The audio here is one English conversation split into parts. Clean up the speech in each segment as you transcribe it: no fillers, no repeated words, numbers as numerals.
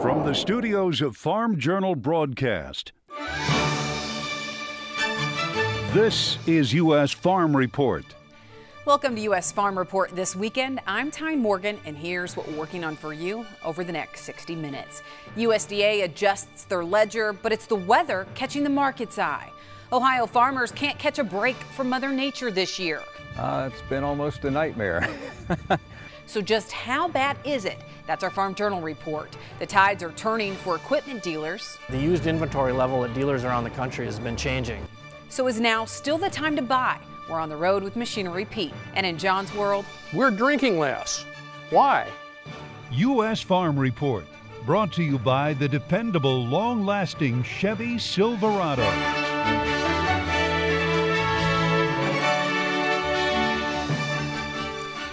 From the studios of Farm Journal Broadcast, this is U.S. Farm Report. Welcome to U.S. Farm Report this weekend. I'm Tyne Morgan, and here's what we're working on for you over the next 60 minutes. USDA adjusts their ledger, but it's the weather catching the market's eye. Ohio farmers can't catch a break from Mother Nature this year. It's been almost a nightmare. So just how bad is it? That's our Farm Journal report. The tides are turning for equipment dealers. The used inventory level at dealers around the country has been changing. So is now still the time to buy? We're on the road with Machinery Pete. And in John's world, we're drinking less. Why? U.S. Farm Report, brought to you by the dependable, long-lasting Chevy Silverado.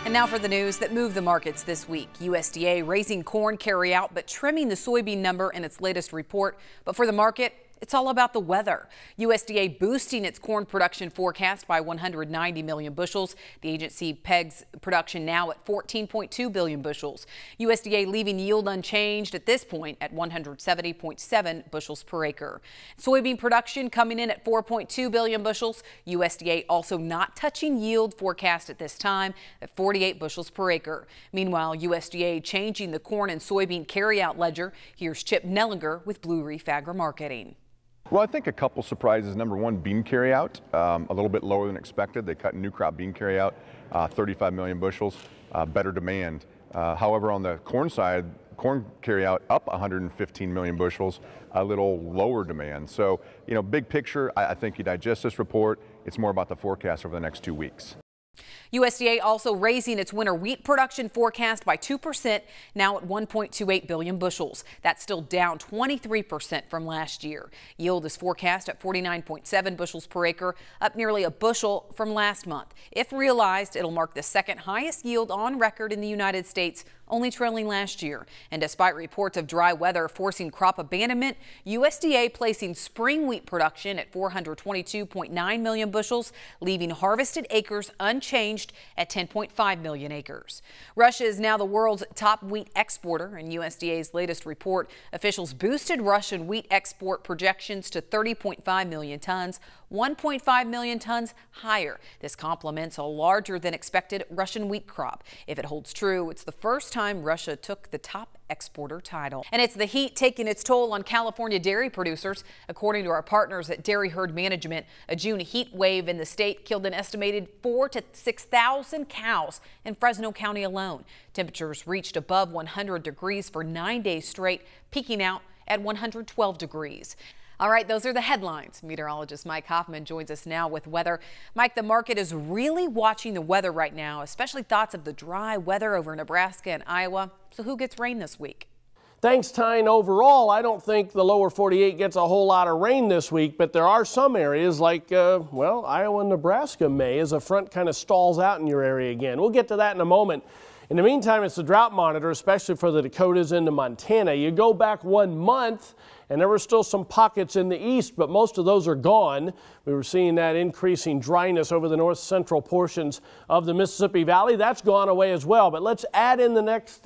And now for the news that moved the markets this week. USDA raising corn carryout but trimming the soybean number in its latest report. But for the market, it's all about the weather. USDA boosting its corn production forecast by 190 million bushels. The agency pegs production now at 14.2 billion bushels. USDA leaving yield unchanged at this point at 170.7 bushels per acre. Soybean production coming in at 4.2 billion bushels. USDA also not touching yield forecast at this time at 48 bushels per acre. Meanwhile, USDA changing the corn and soybean carryout ledger. Here's Chip Nellinger with Blue Reef Agri Marketing. Well, I think a couple surprises. Number one, bean carryout, a little bit lower than expected. They cut new crop bean carryout, 35 million bushels, better demand. However, on the corn side, corn carryout up 115 million bushels, a little lower demand. So, big picture, I think you digest this report. It's more about the forecast over the next 2 weeks. USDA also raising its winter wheat production forecast by 2%, now at 1.28 billion bushels. That's still down 23% from last year. Yield is forecast at 49.7 bushels per acre, up nearly a bushel from last month. If realized, it'll mark the second highest yield on record in the United States, only trailing last year. And despite reports of dry weather forcing crop abandonment, USDA placing spring wheat production at 422.9 million bushels, leaving harvested acres unchanged at 10.5 million acres. Russia is now the world's top wheat exporter. In USDA's latest report, officials boosted Russian wheat export projections to 30.5 million tons, 1.5 million tons higher. This complements a larger than expected Russian wheat crop. If it holds true, it's the first time Russia took the top exporter title. And it's the heat taking its toll on California dairy producers. According to our partners at Dairy Herd Management, a June heat wave in the state killed an estimated 4,000 to 6,000 cows in Fresno County alone. Temperatures reached above 100 degrees for 9 days straight, peaking out at 112 degrees. All right, those are the headlines. Meteorologist Mike Hoffman joins us now with weather. Mike, the market is really watching the weather right now, especially thoughts of the dry weather over Nebraska and Iowa. So who gets rain this week? Thanks, Tyne. Overall, I don't think the lower 48 gets a whole lot of rain this week, but there are some areas like, Iowa and Nebraska may, as a front kind of stalls out in your area again. We'll get to that in a moment. In the meantime, it's the drought monitor, especially for the Dakotas into Montana. You go back 1 month, and there were still some pockets in the east, but most of those are gone. We were seeing that increasing dryness over the north central portions of the Mississippi Valley. That's gone away as well. But let's add in the next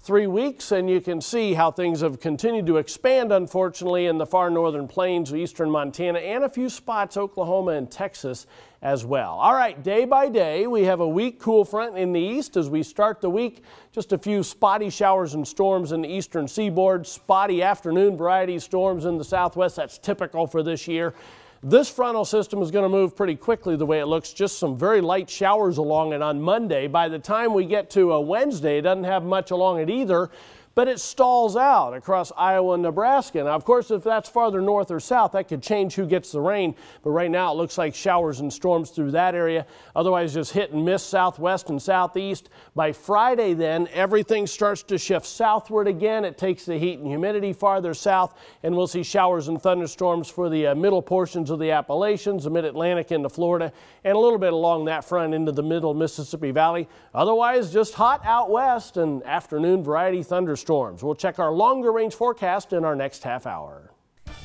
3 weeks, and you can see how things have continued to expand, unfortunately, in the far northern plains, eastern Montana, and a few spots, Oklahoma and Texas as well. All right, day by day, we have a weak cool front in the east as we start the week. Just a few spotty showers and storms in the eastern seaboard, spotty afternoon variety storms in the southwest. That's typical for this year. This frontal system is going to move pretty quickly the way it looks, just some very light showers along it on Monday. By the time we get to a Wednesday, it doesn't have much along it either, but it stalls out across Iowa and Nebraska. Now, of course, if that's farther north or south, that could change who gets the rain, but right now it looks like showers and storms through that area. Otherwise, just hit and miss southwest and southeast. By Friday, then, everything starts to shift southward again. It takes the heat and humidity farther south, and we'll see showers and thunderstorms for the middle portions of the Appalachians, the mid-Atlantic into Florida, and a little bit along that front into the middle Mississippi Valley. Otherwise, just hot out west and afternoon variety thunderstorms. We'll check our longer range forecast in our next half hour.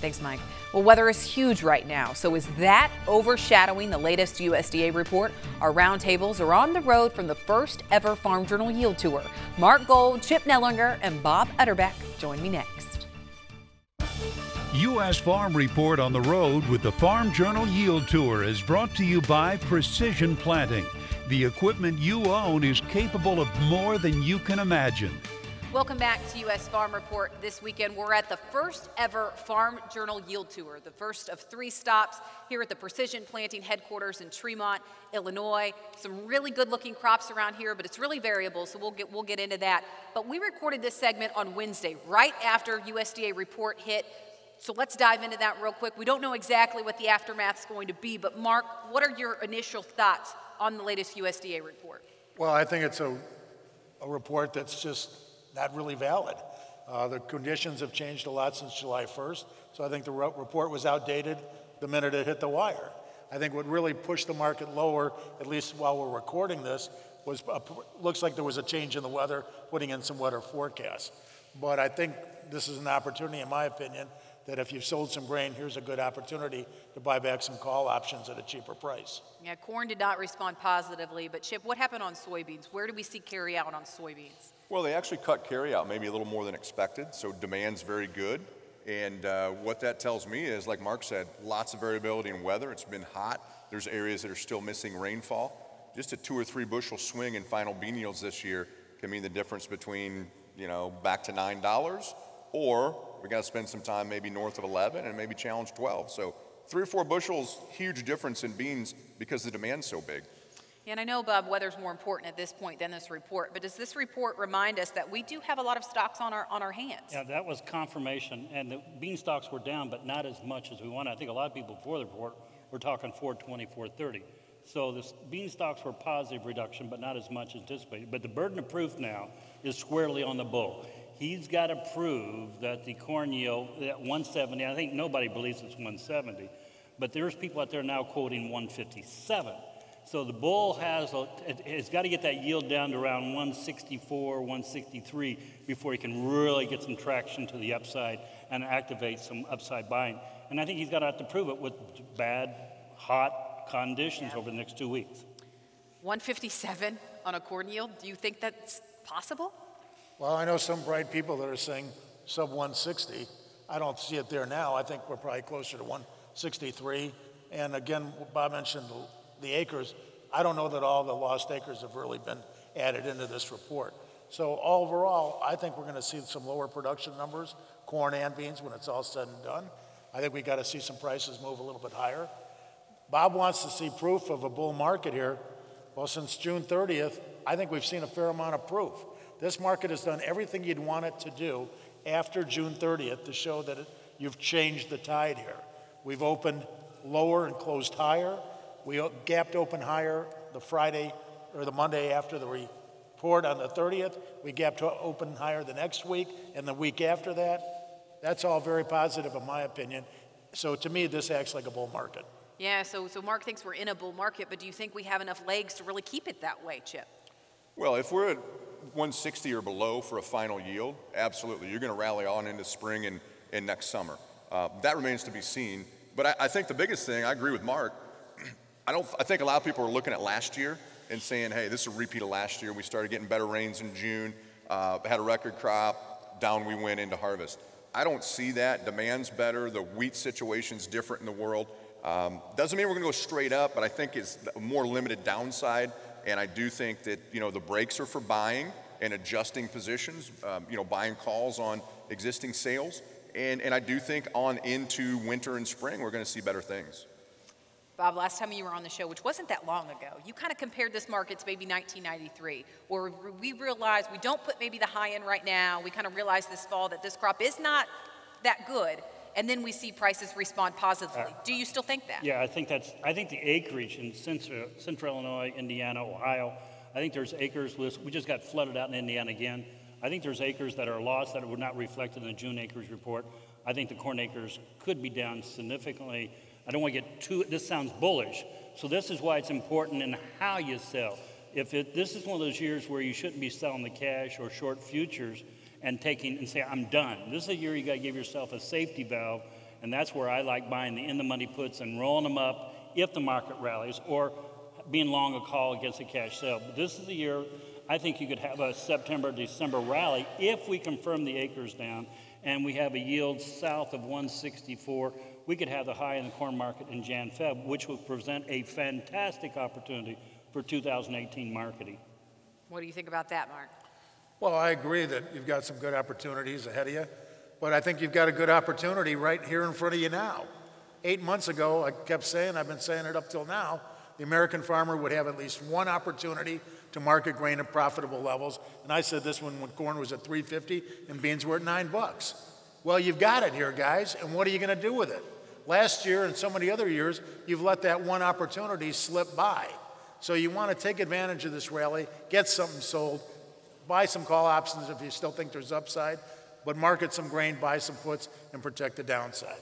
Thanks, Mike. Well, weather is huge right now, so is that overshadowing the latest USDA report? Our roundtables are on the road from the first ever Farm Journal Yield Tour. Mark Gold, Chip Nellinger, and Bob Utterback join me next. U.S. Farm Report on the road with the Farm Journal Yield Tour is brought to you by Precision Planting. The equipment you own is capable of more than you can imagine. Welcome back to U.S. Farm Report. This weekend, we're at the first ever Farm Journal Yield Tour, the first of 3 stops here at the Precision Planting headquarters in Tremont, Illinois. Some really good-looking crops around here, but it's really variable, so we'll get into that. But we recorded this segment on Wednesday, right after USDA report hit. So let's dive into that real quick. We don't know exactly what the aftermath's going to be, but Mark, what are your initial thoughts on the latest USDA report? Well, I think it's a report that's just not really valid. The conditions have changed a lot since July 1st, so I think the report was outdated the minute it hit the wire. I think what really pushed the market lower, at least while we're recording this, was looks like there was a change in the weather, putting in some weather forecasts. But I think this is an opportunity, in my opinion, that if you've sold some grain, here's a good opportunity to buy back some call options at a cheaper price. Yeah, corn did not respond positively, but Chip, what happened on soybeans? Where do we see carry out on soybeans? Well, they actually cut carry out maybe a little more than expected, so demand's very good. And what that tells me is, like Mark said, lots of variability in weather. It's been hot. There's areas that are still missing rainfall. Just a 2 or 3 bushel swing in final bean yields this year can mean the difference between, back to $9, or we got to spend some time maybe north of 11 and maybe challenge 12. So 3 or 4 bushels, huge difference in beans because the demand's so big. And I know, Bob, weather's more important at this point than this report, but does this report remind us that we do have a lot of stocks on our hands? Yeah, that was confirmation, and the bean stocks were down, but not as much as we wanted. I think a lot of people before the report were talking 420, 430. So the bean stocks were positive reduction, but not as much anticipated. But the burden of proof now is squarely on the bull. He's got to prove that the corn yield at 170, I think nobody believes it's 170, but there's people out there now quoting 157. So the bull has got to get that yield down to around 164, 163 before he can really get some traction to the upside and activate some upside buying. And I think he's got to have to prove it with bad, hot conditions over the next 2 weeks. 157 on a corn yield, do you think that's possible? Well, I know some bright people that are saying sub 160. I don't see it there now. I think we're probably closer to 163. And again, Bob mentioned the acres. I don't know that all the lost acres have really been added into this report. So overall, I think we're going to see some lower production numbers, corn and beans, when it's all said and done. I think we got to see some prices move a little bit higher. Bob wants to see proof of a bull market here. Well, since June 30th, I think we've seen a fair amount of proof. This market has done everything you'd want it to do after June 30th to show that you've changed the tide here. We've opened lower and closed higher. We gapped open higher the Friday or the Monday after the report on the 30th. We gapped open higher the next week and the week after that. That's all very positive in my opinion. So to me, this acts like a bull market. Yeah, so Mark thinks we're in a bull market, but do you think we have enough legs to really keep it that way, Chip? Well, if we're at 160 or below for a final yield, absolutely. You're going to rally on into spring and next summer. That remains to be seen. But I think the biggest thing, I agree with Mark, I think a lot of people are looking at last year and saying, hey, this is a repeat of last year. We started getting better rains in June, had a record crop, down we went into harvest. I don't see that. Demand's better. The wheat situation's different in the world. Doesn't mean we're going to go straight up, but I think it's a more limited downside. And I do think that, the breaks are for buying and adjusting positions, buying calls on existing sales. And I do think on into winter and spring, we're going to see better things. Bob, last time you were on the show, which wasn't that long ago, you kind of compared this market to maybe 1993, where we realized we don't put maybe the high end right now. We kind of realized this fall that this crop is not that good, and then we see prices respond positively. Do you still think that? Yeah, I think the acreage in central Illinois, Indiana, Ohio, I think there's acres, we just got flooded out in Indiana again. I think there's acres that are lost that were not reflected in the June acres report. I think the corn acres could be down significantly. I don't want to get this sounds bullish. So this is why it's important in how you sell. This is one of those years where you shouldn't be selling the cash or short futures and say, I'm done. This is a year you got to give yourself a safety valve And that's where I like buying the in-the-money puts and rolling them up if the market rallies, or being long a call against a cash sale. But this is the year I think you could have a September, December rally if we confirm the acres down and we have a yield south of 164. We could have the high in the corn market in Jan-Feb, which would present a fantastic opportunity for 2018 marketing. What do you think about that, Mark? Well, I agree that you've got some good opportunities ahead of you, but I think you've got a good opportunity right here in front of you now. 8 months ago, I kept saying, I've been saying it up till now, the American farmer would have at least one opportunity to market grain at profitable levels. And I said this when corn was at $3.50 and beans were at $9. Well, you've got it here, guys, and what are you going to do with it? Last year and so many other years, you've let that one opportunity slip by. So you want to take advantage of this rally, get something sold, buy some call options if you still think there's upside, but market some grain, buy some puts, and protect the downside.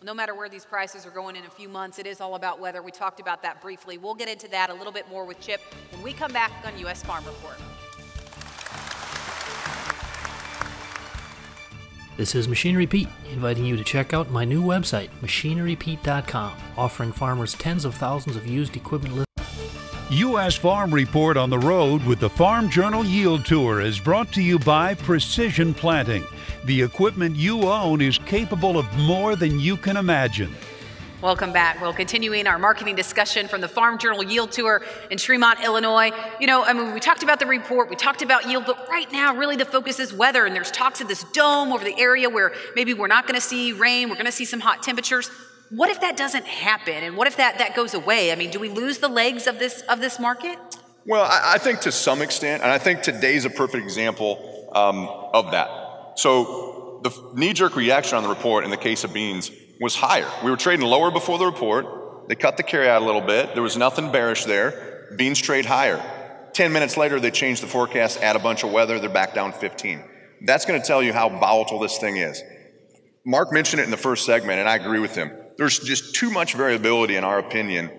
No matter where these prices are going in a few months, it is all about weather. We talked about that briefly. We'll get into that a little bit more with Chip when we come back on U.S. Farm Report. This is Machinery Pete, inviting you to check out my new website, machinerypete.com, offering farmers tens of thousands of used equipment. U.S. Farm Report on the road with the Farm Journal Yield Tour is brought to you by Precision Planting. The equipment you own is capable of more than you can imagine. Welcome back. We're continuing our marketing discussion from the Farm Journal Yield Tour in Tremont, Illinois. You know, I mean, we talked about the report, we talked about yield, but right now really the focus is weather, and there's talks of this dome over the area where maybe we're not going to see rain, we're going to see some hot temperatures. What if that doesn't happen, and what if that goes away? I mean, do we lose the legs of this market? Well, I think to some extent, and I think today's a perfect example of that. So the knee-jerk reaction on the report in the case of beans was higher. We were trading lower before the report. They cut the carry out a little bit. There was nothing bearish there. Beans trade higher. 10 minutes later, they changed the forecast, add a bunch of weather, they're back down 15. That's going to tell you how volatile this thing is. Mark mentioned it in the first segment, and I agree with him. There's just too much variability in our opinion.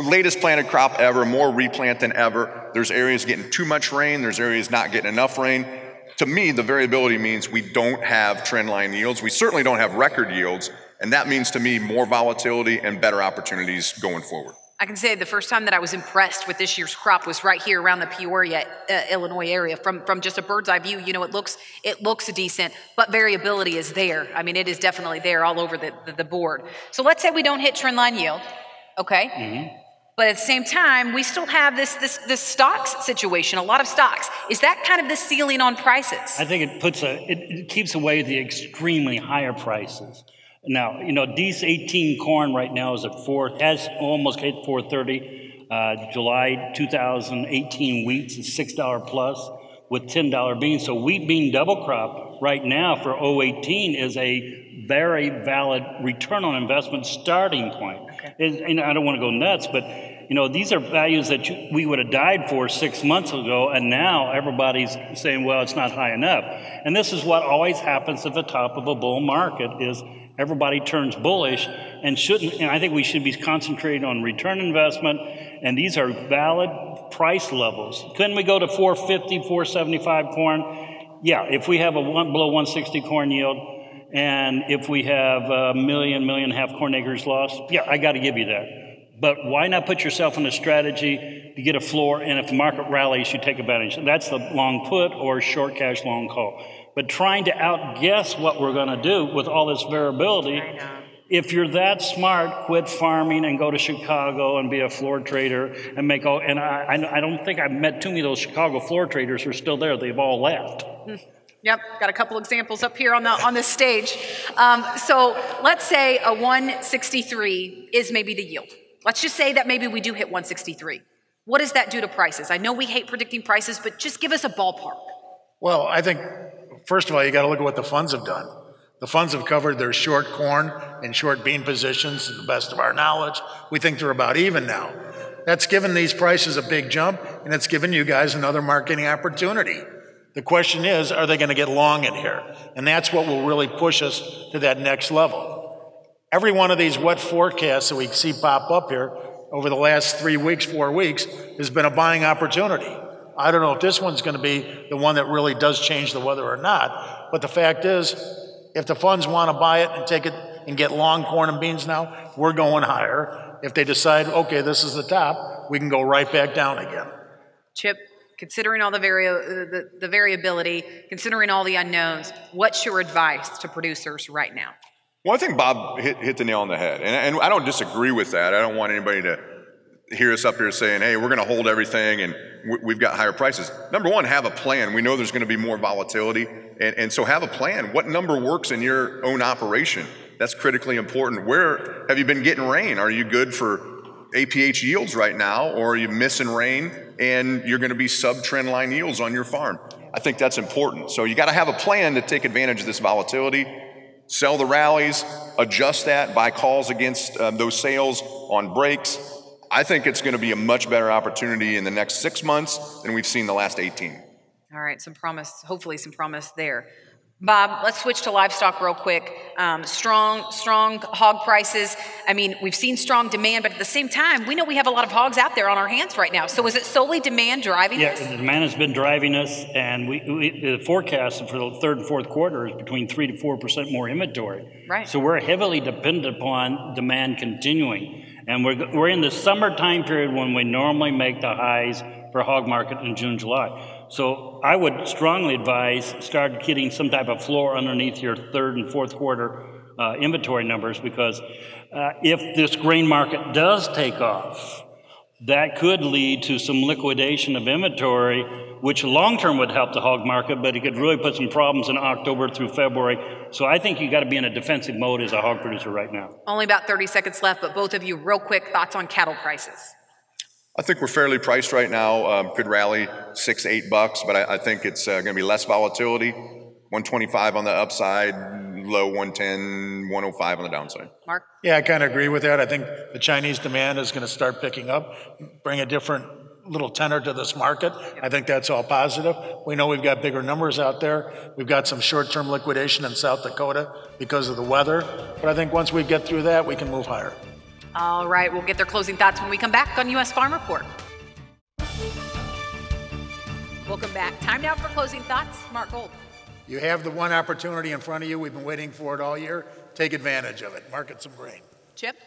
Latest planted crop ever, more replant than ever. There's areas getting too much rain, there's areas not getting enough rain. To me, the variability means we don't have trend line yields. We certainly don't have record yields, and that means to me more volatility and better opportunities going forward. I can say the first time that I was impressed with this year's crop was right here around the Peoria, Illinois area. From just a bird's eye view, you know, it looks decent, but variability is there. I mean, it is definitely there all over the board. So let's say we don't hit trend line yield, okay? Mm-hmm. But at the same time, we still have this stocks situation, a lot of stocks. Is that kind of the ceiling on prices? I think it keeps away the extremely higher prices. Now, you know, DS18 corn right now is at has almost hit 430. July 2018 wheat is $6 plus with $10 beans. So wheat bean double crop right now for 018 is a very valid return on investment starting point. Okay. And I don't want to go nuts, but you know, these are values that we would have died for 6 months ago, and now everybody's saying, well, it's not high enough. And this is what always happens at the top of a bull market is everybody turns bullish and I think we should be concentrating on return investment, and these are valid price levels. Couldn't we go to 450, 475 corn? Yeah, if we have a below 160 corn yield, and if we have a million and a half corn acres lost, yeah, I got to give you that. But why not put yourself in a strategy to get a floor, and if the market rallies, you take advantage. That's the long put or short cash long call. But trying to outguess what we're going to do with all this variability, if you're that smart, quit farming and go to Chicago and be a floor trader and make all, and I don't think I've met too many of those Chicago floor traders who are still there. They've all left. Yep, got a couple examples up here on the stage. So let's say a 163 is maybe the yield. Let's just say that maybe we do hit 163. What does that do to prices? I know we hate predicting prices, but just give us a ballpark. Well, I think, first of all, you got to look at what the funds have done. The funds have covered their short corn and short bean positions to the best of our knowledge. We think they're about even now. That's given these prices a big jump, and it's given you guys another marketing opportunity. The question is, are they going to get long in here? And that's what will really push us to that next level. Every one of these wet forecasts that we see pop up here over the last 3 weeks, 4 weeks, has been a buying opportunity. I don't know if this one's going to be the one that really does change the weather or not, but the fact is, If the funds want to buy it and take it and get long corn and beans now, we're going higher. If they decide, okay, this is the top, we can go right back down again. Chip, considering all the variability, considering all the unknowns, what's your advice to producers right now? Well, I think Bob hit the nail on the head, and I don't disagree with that. I don't want anybody to hear us up here saying, hey, we're going to hold everything and we've got higher prices. Number one, have a plan. We know there's going to be more volatility, and so have a plan. What number works in your own operation? That's critically important. Where have you been getting rain? Are you good for APH yields right now, or are you missing rain and you're going to be sub-trend line yields on your farm? I think that's important. So you got to have a plan to take advantage of this volatility, sell the rallies, adjust that, buy calls against those sales on breaks. I think it's going to be a much better opportunity in the next 6 months than we've seen the last 18. All right, some promise, hopefully some promise there. Bob, let's switch to livestock real quick. Strong hog prices. I mean, we've seen strong demand, but at the same time, we know we have a lot of hogs out there on our hands right now. So is it solely demand driving this? Yeah, the demand has been driving us, and the forecast for the third and fourth quarter is between 3 to 4% more inventory. Right. So we're heavily dependent upon demand continuing. And we're in the summer time period when we normally make the highs for hog market in June, July. So I would strongly advise start getting some type of floor underneath your third and fourth quarter inventory numbers, because if this grain market does take off, that could lead to some liquidation of inventory, which long-term would help the hog market, but it could really put some problems in October through February. So I think you got to be in a defensive mode as a hog producer right now. Only about 30 seconds left, but both of you, real quick, thoughts on cattle prices. I think we're fairly priced right now. Could rally $6 to $8, but I think it's going to be less volatility. 125 on the upside, low 110, 105 on the downside. Mark? Yeah, I kind of agree with that. I think the Chinese demand is going to start picking up, bring a different little tenor to this market. I think that's all positive. We know we've got bigger numbers out there. We've got some short-term liquidation in South Dakota because of the weather. But I think once we get through that, we can move higher. All right, we'll get their closing thoughts when we come back on U.S. Farm Report. Welcome back. Time now for closing thoughts. Mark Gold. You have the one opportunity in front of you. We've been waiting for it all year. Take advantage of it. Market some grain. Chip?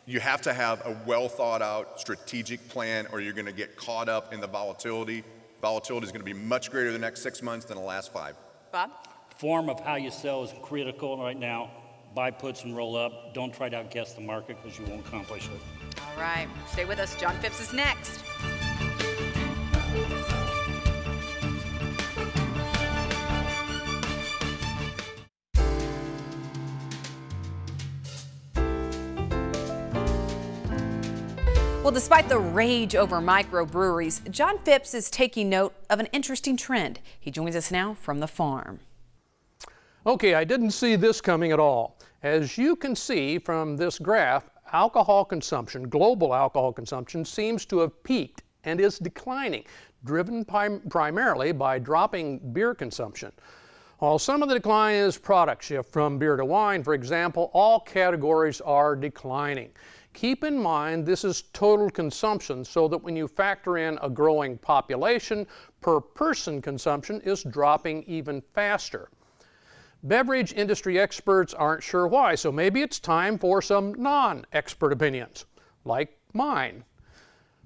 You have to have a well-thought-out strategic plan, or you're going to get caught up in the volatility. Volatility is going to be much greater the next 6 months than the last 5. Bob? Form of how you sell is critical right now. Buy puts and roll up. Don't try to outguess the market, because you won't accomplish it. All right, stay with us. John Phipps is next. Well, despite the rage over microbreweries, John Phipps is taking note of an interesting trend. He joins us now from the farm. Okay, I didn't see this coming at all. As you can see from this graph, alcohol consumption, global alcohol consumption, seems to have peaked and is declining, driven primarily by dropping beer consumption. While some of the decline is product shift from beer to wine, for example, all categories are declining. Keep in mind this is total consumption, so that when you factor in a growing population, per person consumption is dropping even faster. Beverage industry experts aren't sure why, so maybe it's time for some non-expert opinions, like mine.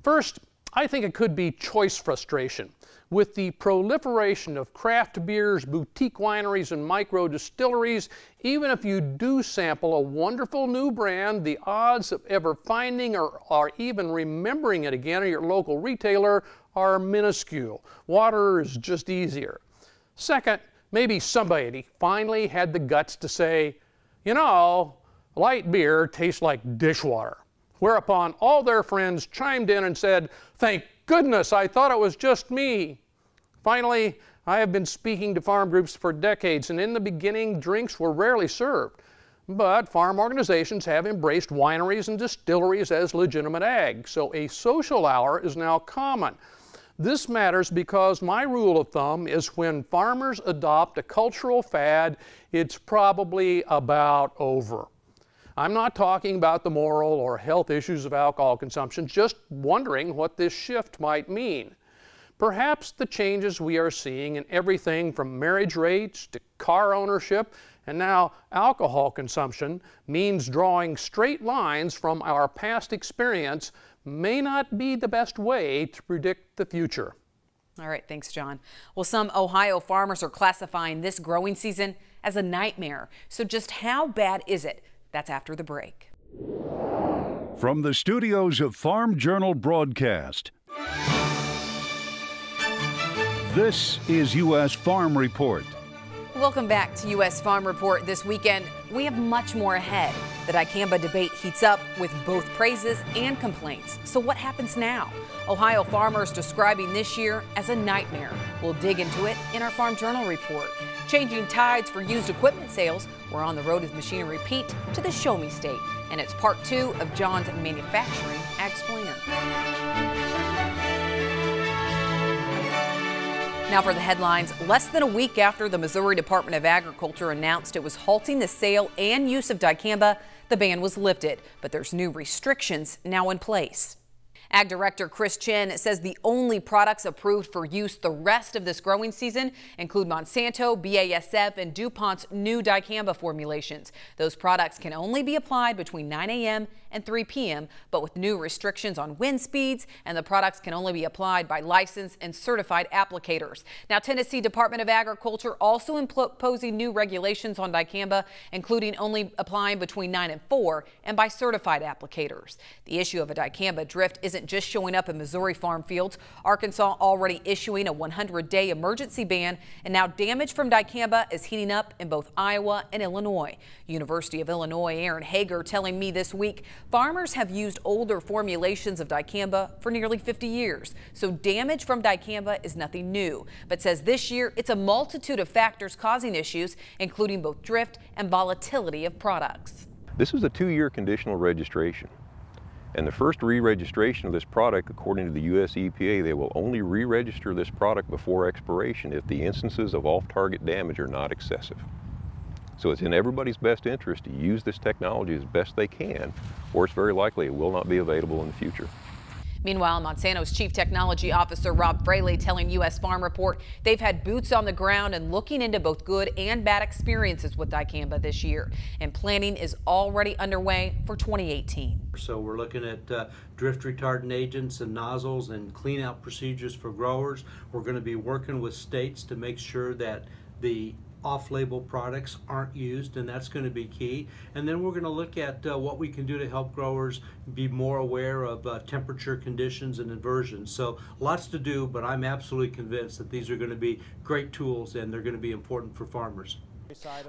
First, I think it could be choice frustration. With the proliferation of craft beers, boutique wineries, and micro distilleries, even if you do sample a wonderful new brand, the odds of ever finding or even remembering it again at your local retailer are minuscule. Water is just easier. Second, maybe somebody finally had the guts to say, you know, light beer tastes like dishwater. Whereupon all their friends chimed in and said, thank goodness, I thought it was just me. Finally, I have been speaking to farm groups for decades, and in the beginning, drinks were rarely served. But farm organizations have embraced wineries and distilleries as legitimate ag, so a social hour is now common. This matters because my rule of thumb is when farmers adopt a cultural fad, it's probably about over. I'm not talking about the moral or health issues of alcohol consumption, just wondering what this shift might mean. Perhaps the changes we are seeing in everything from marriage rates to car ownership and now alcohol consumption means drawing straight lines from our past experience may not be the best way to predict the future. All right, thanks, John. Well, some Ohio farmers are classifying this growing season as a nightmare. So just how bad is it? That's after the break. From the studios of Farm Journal Broadcast, this is U.S. Farm Report. Welcome back to U.S. Farm Report. This weekend, we have much more ahead. The dicamba debate heats up with both praises and complaints. So what happens now? Ohio farmers describing this year as a nightmare. We'll dig into it in our Farm Journal report. Changing tides for used equipment sales. We're on the road with Machinery Pete to the Show Me State. And it's part 2 of John's Manufacturing Ag-Splainer. Now for the headlines. Less than a week after the Missouri Department of Agriculture announced it was halting the sale and use of dicamba, the ban was lifted, but there's new restrictions now in place. Ag Director Chris Chen says the only products approved for use the rest of this growing season include Monsanto, BASF, and DuPont's new dicamba formulations. Those products can only be applied between 9 a.m. and 3 p.m., but with new restrictions on wind speeds, and the products can only be applied by licensed and certified applicators. Now, Tennessee Department of Agriculture also imposing new regulations on dicamba, including only applying between 9 and 4 and by certified applicators. The issue of a dicamba drift isn't just showing up in Missouri farm fields. Arkansas already issuing a 100-day emergency ban, and now damage from dicamba is heating up in both Iowa and Illinois. University of Illinois Aaron Hager telling me this week farmers have used older formulations of dicamba for nearly 50 years, so damage from dicamba is nothing new, but says this year it's a multitude of factors causing issues, including both drift and volatility of products. This is a 2-year conditional registration. And the first re-registration of this product, according to the U.S. EPA, they will only re-register this product before expiration if the instances of off-target damage are not excessive. So it's in everybody's best interest to use this technology as best they can, or it's very likely it will not be available in the future. Meanwhile, Monsanto's Chief Technology Officer Rob Fraley telling U.S. Farm Report they've had boots on the ground and looking into both good and bad experiences with dicamba this year. And planning is already underway for 2018. So we're looking at drift retardant agents and nozzles and clean out procedures for growers. We're going to be working with states to make sure that the off-label products aren't used, and that's going to be key. And then we're going to look at what we can do to help growers be more aware of temperature conditions and inversions. So lots to do, but I'm absolutely convinced that these are going to be great tools and they're going to be important for farmers.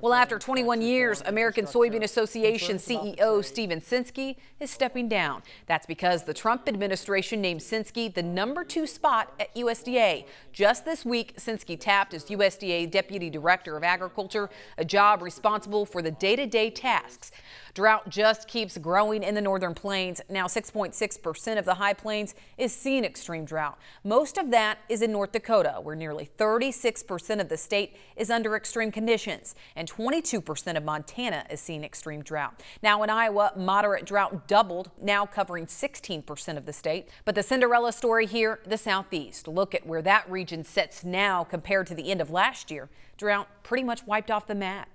Well, after 21 years, American Soybean Association CEO Steven Sinskey is stepping down. That's because the Trump administration named Sinskey the #2 spot at USDA. Just this week, Sinskey tapped as USDA Deputy Director of Agriculture, a job responsible for the day-to-day tasks. Drought just keeps growing in the northern plains. Now 6.6% of the high plains is seeing extreme drought. Most of that is in North Dakota, where nearly 36% of the state is under extreme conditions, and 22% of Montana is seeing extreme drought. Now in Iowa, moderate drought doubled, now covering 16% of the state. But the Cinderella story here, the southeast. Look at where that region sits now compared to the end of last year. Drought pretty much wiped off the map.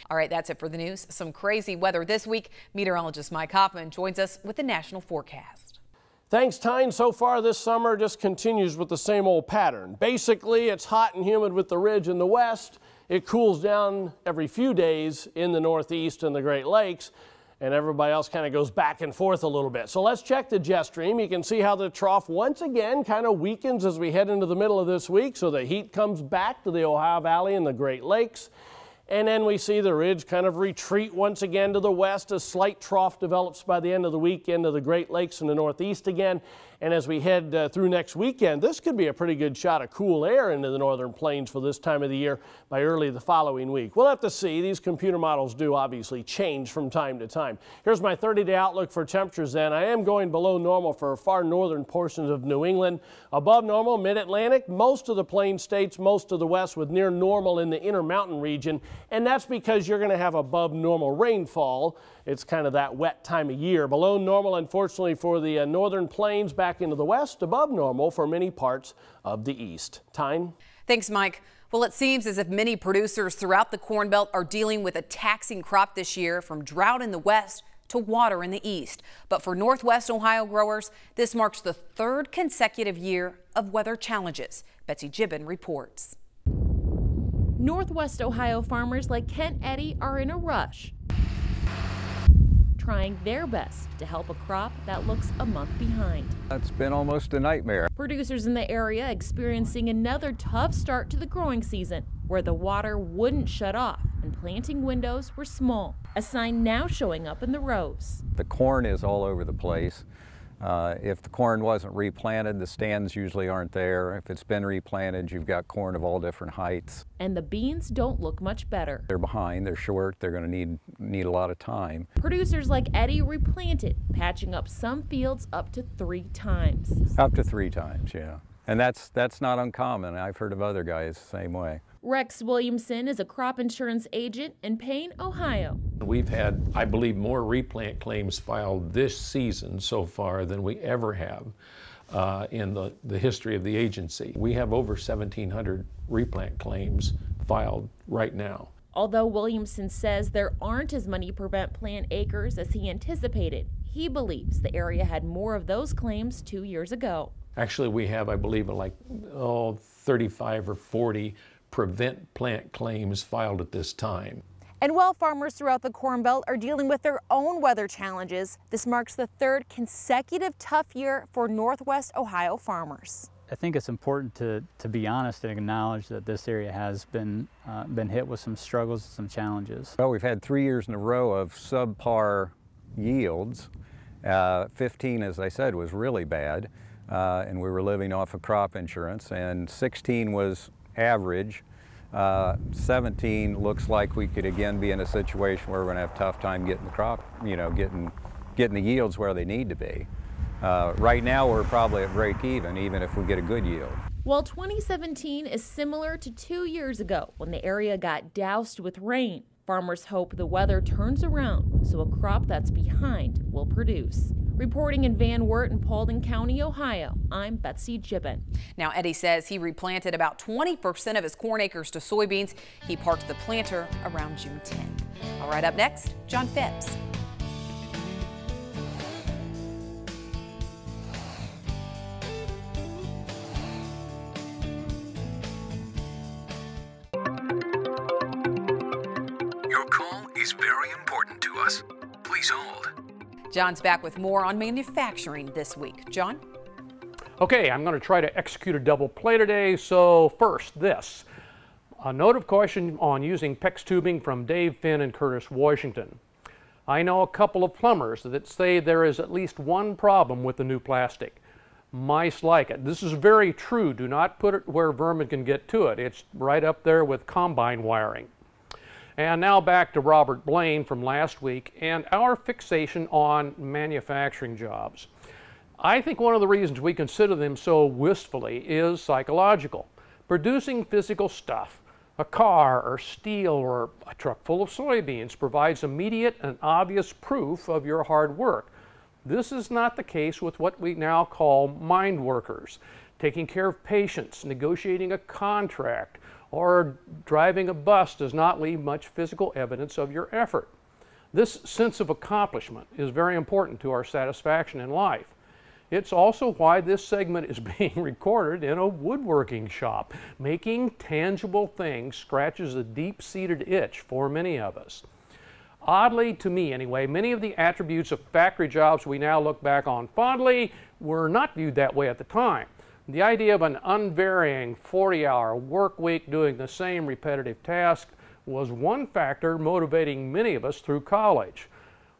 All right, that's it for the news. Some crazy weather this week. Meteorologist Mike Hoffman joins us with the national forecast. Thanks, Tyne. So far this summer just continues with the same old pattern. Basically, it's hot and humid with the ridge in the west. It cools down every few days in the northeast and the Great Lakes, and everybody else kind of goes back and forth a little bit. So let's check the jet stream. You can see how the trough once again kind of weakens as we head into the middle of this week. So the heat comes back to the Ohio Valley and the Great Lakes. And then we see the ridge kind of retreat once again to the west. A slight trough develops by the end of the week into the Great Lakes and the northeast again. And as we head through next weekend, this could be a pretty good shot of cool air into the northern plains for this time of the year by early the following week. We'll have to see. These computer models do obviously change from time to time. Here's my 30-day outlook for temperatures then. I am going below normal for far northern portions of New England. Above normal, mid-Atlantic, most of the plain states, most of the west with near normal in the Intermountain region. And that's because you're going to have above normal rainfall. It's kind of that wet time of year. Below normal, unfortunately, for the northern plains, back back into the west above normal for many parts of the east. Tyne? Thanks, Mike. Well, it seems as if many producers throughout the Corn Belt are dealing with a taxing crop this year, from drought in the west to water in the east. But for Northwest Ohio growers, this marks the third consecutive year of weather challenges. Betsy Gibbon reports. Northwest Ohio farmers like Kent Eddy are in a rush, trying their best to help a crop that looks a month behind. It's been almost a nightmare. Producers in the area experiencing another tough start to the growing season, where the water wouldn't shut off and planting windows were small, a sign now showing up in the rows. The corn is all over the place. If the corn wasn't replanted, the stands usually aren't there. If it's been replanted, you've got corn of all different heights. And the beans don't look much better. They're behind, they're short, they're going to need a lot of time. Producers like Eddy replanted, patching up some fields up to 3 times. Up to 3 times, yeah. And that's not uncommon. I've heard of other guys the same way. Rex Williamson is a crop insurance agent in Payne, Ohio. We've had, I believe, more replant claims filed this season so far than we ever have in the history of the agency. We have over 1,700 replant claims filed right now. Although Williamson says there aren't as many prevent plant acres as he anticipated, he believes the area had more of those claims 2 years ago. Actually, we have, I believe, like 35 or 40 prevent plant claims filed at this time. And while farmers throughout the Corn Belt are dealing with their own weather challenges, this marks the third consecutive tough year for Northwest Ohio farmers. I think it's important to be honest and acknowledge that this area has been hit with some struggles and some challenges. Well, we've had 3 years in a row of subpar yields. 15, as I said, was really bad, and we were living off of crop insurance, and 16 was average. 17 looks like we could again be in a situation where we're going to have a tough time getting the crop, getting the yields where they need to be. Right now we're probably at break even if we get a good yield. While 2017 is similar to 2 years ago when the area got doused with rain, farmers hope the weather turns around so a crop that's behind will produce. Reporting in Van Wert and Paulding County, Ohio, I'm Betsy Gibbon. Now, Eddy says he replanted about 20% of his corn acres to soybeans. He parked the planter around June 10th. All right, up next, John Phipps. Your call is very important to us. Please hold. John's back with more on manufacturing this week. John? Okay, I'm going to try to execute a double play today. So first, this. A note of caution on using PEX tubing from Dave Finn and Curtis Washington. I know a couple of plumbers that say there is at least one problem with the new plastic. Mice like it. This is very true. Do not put it where vermin can get to it. It's right up there with combine wiring. And now back to Robert Blaine from last week and our fixation on manufacturing jobs. I think one of the reasons we consider them so wistfully is psychological. Producing physical stuff, a car or steel or a truck full of soybeans, provides immediate and obvious proof of your hard work. This is not the case with what we now call mind workers. Taking care of patients, negotiating a contract, or driving a bus does not leave much physical evidence of your effort. This sense of accomplishment is very important to our satisfaction in life. It's also why this segment is being recorded in a woodworking shop. Making tangible things scratches a deep-seated itch for many of us. Oddly, to me anyway, many of the attributes of factory jobs we now look back on fondly were not viewed that way at the time. The idea of an unvarying 40-hour work week doing the same repetitive task was one factor motivating many of us through college.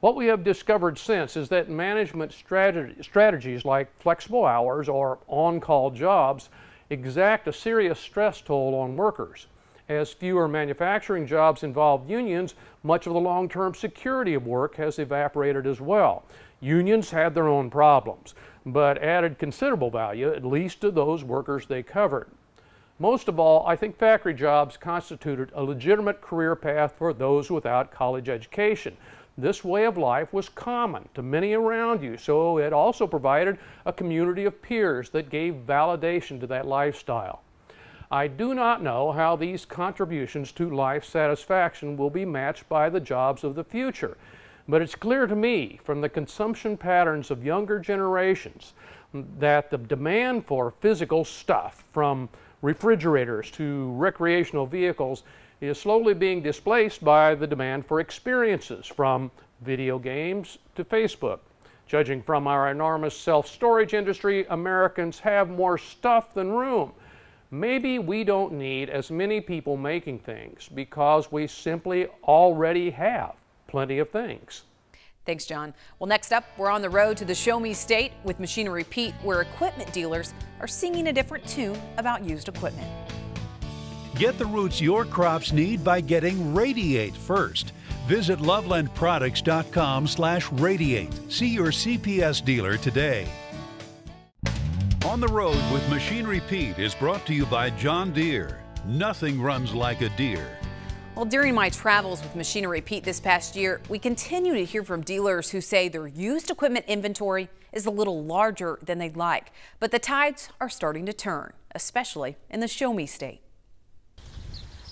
What we have discovered since is that management strategies like flexible hours or on-call jobs exact a serious stress toll on workers. As fewer manufacturing jobs involve unions, much of the long-term security of work has evaporated as well. Unions had their own problems, but added considerable value, at least to those workers they covered. Most of all, I think factory jobs constituted a legitimate career path for those without college education. This way of life was common to many around you, so it also provided a community of peers that gave validation to that lifestyle. I do not know how these contributions to life satisfaction will be matched by the jobs of the future, but it's clear to me from the consumption patterns of younger generations that the demand for physical stuff, from refrigerators to recreational vehicles, is slowly being displaced by the demand for experiences, from video games to Facebook. Judging from our enormous self-storage industry, Americans have more stuff than room. Maybe we don't need as many people making things because we simply already have plenty of things. Thanks, John. Well, next up, we're on the road to the Show Me State with Machinery Pete, where equipment dealers are singing a different tune about used equipment. Get the roots your crops need by getting Radiate first. Visit lovelandproducts.com/radiate. See your CPS dealer today. On the Road with Machinery Pete is brought to you by John Deere. Nothing runs like a deer. Well, during my travels with Machinery Pete this past year, we continue to hear from dealers who say their used equipment inventory is a little larger than they'd like. But the tides are starting to turn, especially in the Show Me State.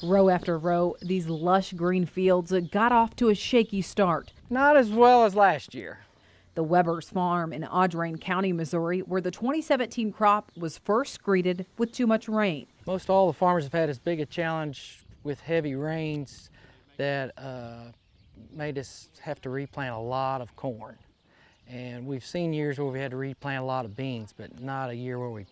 Row after row, these lush green fields got off to a shaky start. Not as well as last year. The Weber's Farm in Audrain County, Missouri, where the 2017 crop was first greeted with too much rain. Most all the farmers have had as big a challenge with heavy rains that made us have to replant a lot of corn. And we've seen years where we had to replant a lot of beans, but not a year where we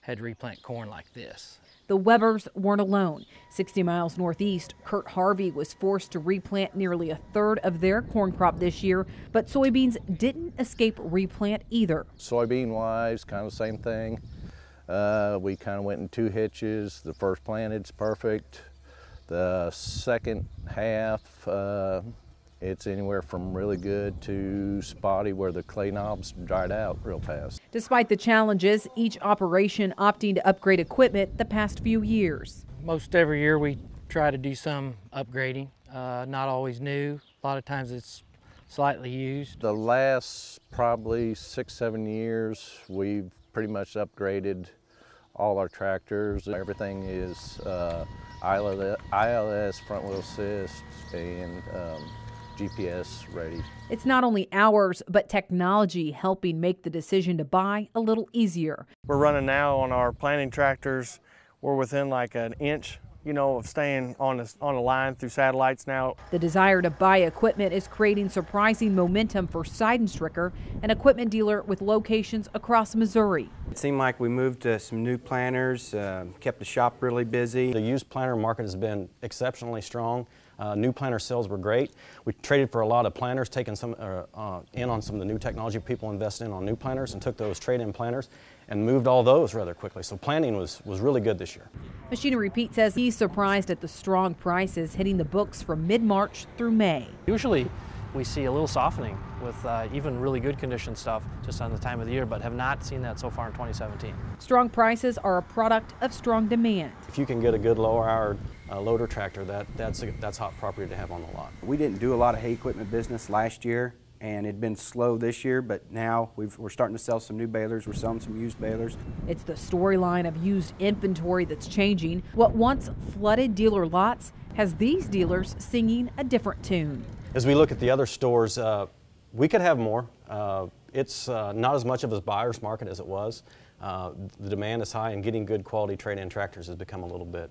had to replant corn like this. The Webers weren't alone. 60 miles northeast, Kurt Harvey was forced to replant nearly a third of their corn crop this year, but soybeans didn't escape replant either. Soybean-wise, kind of the same thing. We kind of went in 2 hitches. The first planted's perfect. The second half, it's anywhere from really good to spotty, where the clay knobs dried out real fast. Despite the challenges, each operation opting to upgrade equipment the past few years. Most every year we try to do some upgrading, not always new. A lot of times it's slightly used. The last probably 6-7 years, we've pretty much upgraded all our tractors. Everything is ILS, front wheel assist, and GPS ready. It's not only hours, but technology helping make the decision to buy a little easier. We're running now on our planting tractors. We're within like an inch, of staying on a line through satellites now. The desire to buy equipment is creating surprising momentum for Seidenstricker, an equipment dealer with locations across Missouri. It seemed like we moved to some new planters, kept the shop really busy. The used planter market has been exceptionally strong. New planter sales were great. We traded for a lot of planters, taking some in on some of the new technology people invested in on new planters, and took those trade-in planters and moved all those rather quickly. So planting was really good this year. Machinery Pete says he's surprised at the strong prices hitting the books from mid-March through May. Usually we see a little softening with even really good condition stuff just on the time of the year, but have not seen that so far in 2017. Strong prices are a product of strong demand. If you can get a good lower hour loader tractor, that's hot property to have on the lot. We didn't do a lot of hay equipment business last year, and it'd been slow this year, but now we're starting to sell some new balers. We're selling some used balers. It's the storyline of used inventory that's changing. What once flooded dealer lots has these dealers singing a different tune. As we look at the other stores, we could have more. It's not as much of a buyer's market as it was. The demand is high, and getting good quality trade-in tractors has become a little bit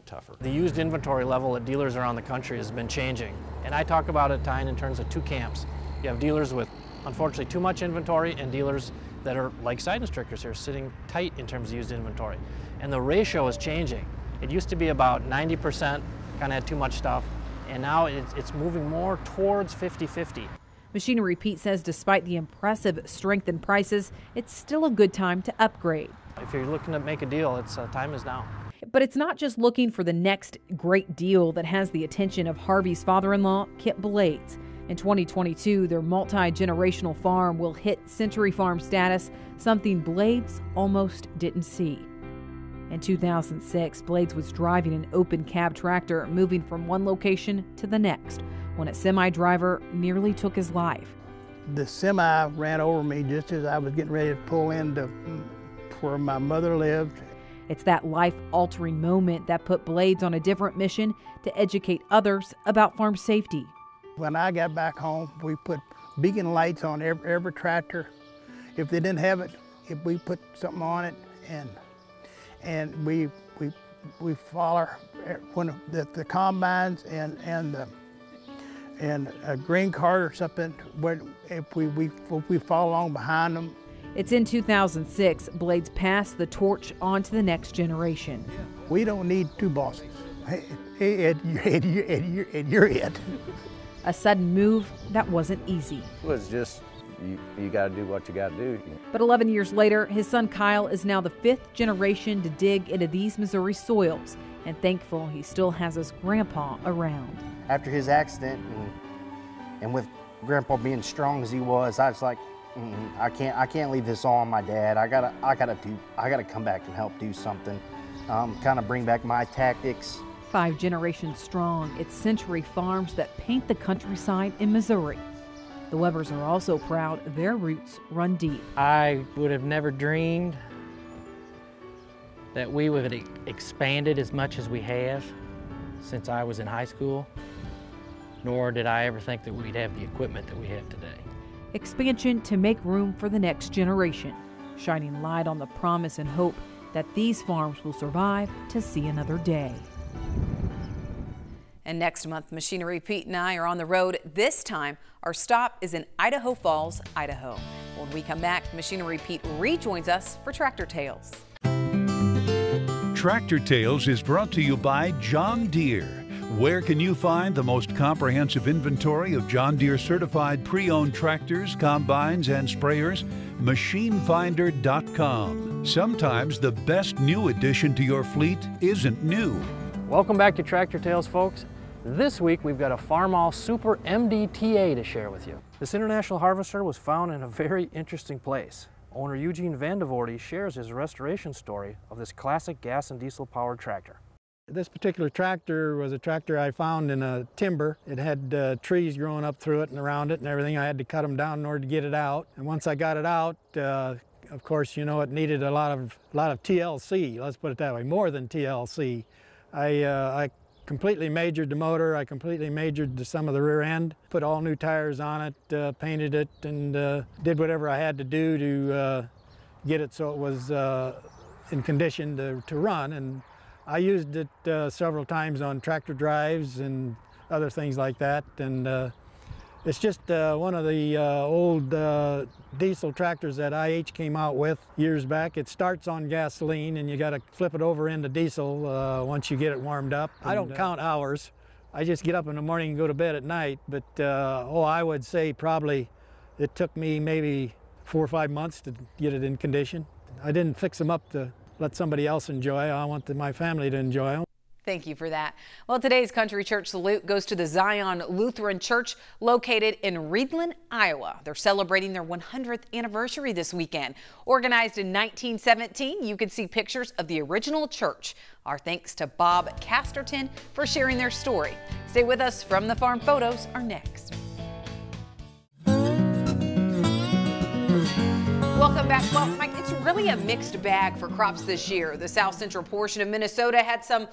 tougher. The used inventory level at dealers around the country has been changing, and I talk about it, Tyne, in terms of 2 camps. You have dealers with, unfortunately, too much inventory, and dealers that are like Seidenstrickers here, sitting tight in terms of used inventory. And the ratio is changing. It used to be about 90% kind of had too much stuff, and now it's moving more towards 50-50. Machinery Pete says despite the impressive strength in prices, it's still a good time to upgrade. If you're looking to make a deal, time is now. But it's not just looking for the next great deal that has the attention of Harvey's father-in-law, Kip Blades. In 2022, their multi-generational farm will hit Century Farm status, something Blades almost didn't see. In 2006, Blades was driving an open cab tractor, moving from one location to the next. when a semi driver nearly took his life. The semi ran over me just as I was getting ready to pull into where my mother lived. It's that life-altering moment that put Blades on a different mission to educate others about farm safety. When I got back home, we put beacon lights on every tractor. If they didn't have it, if we put something on it, and we follow when the combines and a grain cart or something, if we follow along behind them. It's in 2006, Blades passed the torch on to the next generation. We don't need two bosses, and you're it. A sudden move that wasn't easy. It was just, you got to do what you got to do. But 11 years later, his son Kyle is now the 5th generation to dig into these Missouri soils, and thankful he still has his grandpa around. After his accident, and with Grandpa being strong as he was, I was like, I can't leave this all on my dad. I gotta come back and help do something, kind of bring back my tactics. 5 generations strong, it's Century Farms that paint the countryside in Missouri. The Webbers are also proud their roots run deep. I would have never dreamed that we would have expanded as much as we have since I was in high school, nor did I ever think that we'd have the equipment that we have today. Expansion to make room for the next generation, shining light on the promise and hope that these farms will survive to see another day. And next month, Machinery Pete and I are on the road. This time, our stop is in Idaho Falls, Idaho. When we come back, Machinery Pete rejoins us for Tractor Tales. Tractor Tales is brought to you by John Deere. Where can you find the most comprehensive inventory of John Deere certified pre-owned tractors, combines, and sprayers? MachineFinder.com. Sometimes the best new addition to your fleet isn't new. Welcome back to Tractor Tales, folks. This week we've got a Farmall Super MDTA to share with you. This international harvester was found in a very interesting place. Owner Eugene Vandevoorde shares his restoration story of this classic gas and diesel powered tractor. This particular tractor was a tractor I found in a timber. It had trees growing up through it and around it and everything. I had to cut them down in order to get it out. And once I got it out, of course, you know, it needed a lot of TLC. Let's put it that way, more than TLC. I completely majored the motor. I completely majored some of the rear end. Put all new tires on it, painted it, and did whatever I had to do to get it so it was in condition to run. And I used it several times on tractor drives and other things like that, and it's just one of the old diesel tractors that IH came out with years back. It starts on gasoline and you got to flip it over into diesel once you get it warmed up. I don't count hours. I just get up in the morning and go to bed at night, but I would say probably it took me maybe 4 or 5 months to get it in condition. I didn't fix them up to let somebody else enjoy. I want my family to enjoy them. Thank you for that. Well, today's Country Church Salute goes to the Zion Lutheran Church located in Reedland, Iowa. They're celebrating their 100th anniversary this weekend. Organized in 1917, you can see pictures of the original church. Our thanks to Bob Casterton for sharing their story. Stay with us. From the Farm Photos are next. Welcome back. Well, Mike, it's really a mixed bag for crops this year. The south central portion of Minnesota had some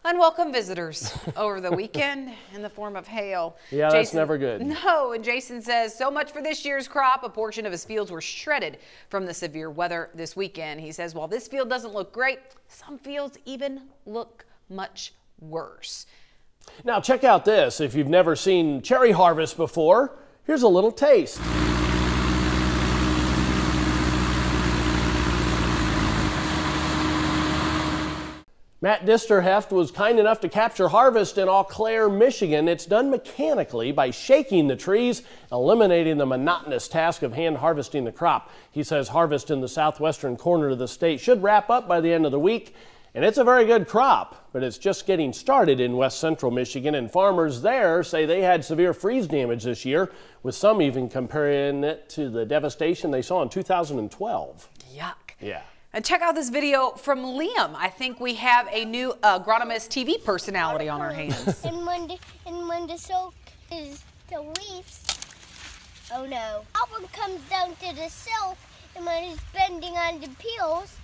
unwelcome visitors over the weekend in the form of hail. Yeah, Jason, that's never good. No, and Jason says so much for this year's crop. A portion of his fields were shredded from the severe weather this weekend. He says while this field doesn't look great, some fields even look much worse. Now check out this. If you've never seen cherry harvest before, here's a little taste. Matt Disterheft was kind enough to capture harvest in Eau Claire, Michigan. It's done mechanically by shaking the trees, eliminating the monotonous task of hand harvesting the crop. He says harvest in the southwestern corner of the state should wrap up by the end of the week. And it's a very good crop, but it's just getting started in west central Michigan, and farmers there say they had severe freeze damage this year, with some even comparing it to the devastation they saw in 2012. Yuck. Yeah. And check out this video from Liam. I think we have a new agronomist TV personality on our hands. And when the is the leaves. Oh no. Album comes down to the silk, and when it's bending on the peels,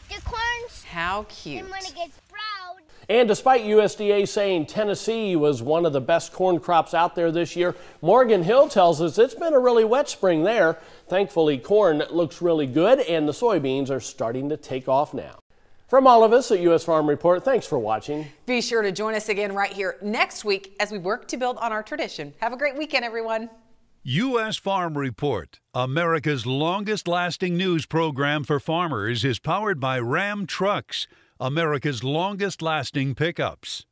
the corn's. How cute. And when it gets brown. And despite USDA saying Tennessee was one of the best corn crops out there this year, Morgan Hill tells us it's been a really wet spring there. Thankfully, corn looks really good, and the soybeans are starting to take off now. From all of us at U.S. Farm Report, thanks for watching. Be sure to join us again right here next week as we work to build on our tradition. Have a great weekend, everyone. U.S. Farm Report, America's longest-lasting news program for farmers, is powered by Ram Trucks, America's longest-lasting pickups.